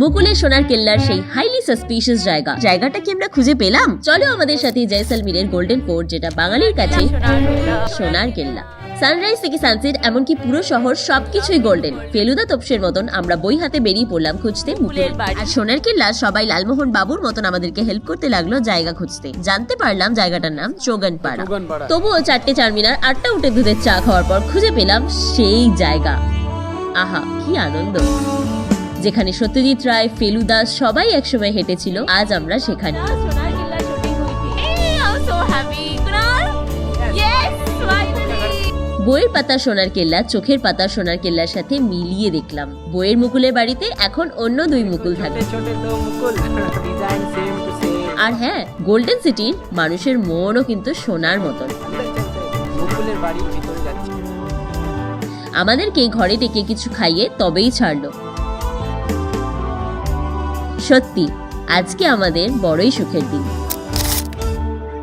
মুকুলের সোনার কেল্লার সেই highly suspicious জায়গাটা কি আমরা খুঁজে পেলাম? চলো আমাদের সাথে জয়সলমীরের গোল্ডেন ফোর্ট, যেটা বাঙালির কাছে সোনার কেল্লা। সানরাইজ থেকে সানসেট, এমনকি পুরো শহর সবকিছুই গোল্ডেন। ফেলুদা তোপসের মতন আমরা বই হাতে বেরিয়ে পড়লাম খুঁজতে মুকুলের বাড়ি আর সোনার কেল্লা। সবাই লালমোহন বাবুর মতন আমাদেরকে হেল্প করতে লাগলো জায়গা খুঁজতে। জানতে পারলাম জায়গাটার নাম চোগনপাড়া। তবুও 4টে চারমিনার 8টা উঠে দুধের চা খাওয়ার পর খুঁজে পেলাম সেই জায়গা। আহা, কি আনন্দ! যেখানে সত্যজিৎ রায়, ফেলুদা সবাই একসময় হেঁটেছিল, আজ আমরা সেখানে। বইয়ের পাতা সোনার কেল্লা, চোখের পাতা সোনার কেল্লার সাথে মিলিয়ে দেখলাম বইয়ের মুকুলের বাড়িতে এখন অন্য 2 মুকুল থাকে। আর হ্যাঁ, গোল্ডেন সিটির মানুষের মনও কিন্তু সোনার মতন। আমাদেরকে ঘরে ডেকে কিছু খাইয়ে তবেই ছাড়লো। সত্যি আজকে আমাদের বড়ই সুখের দিন।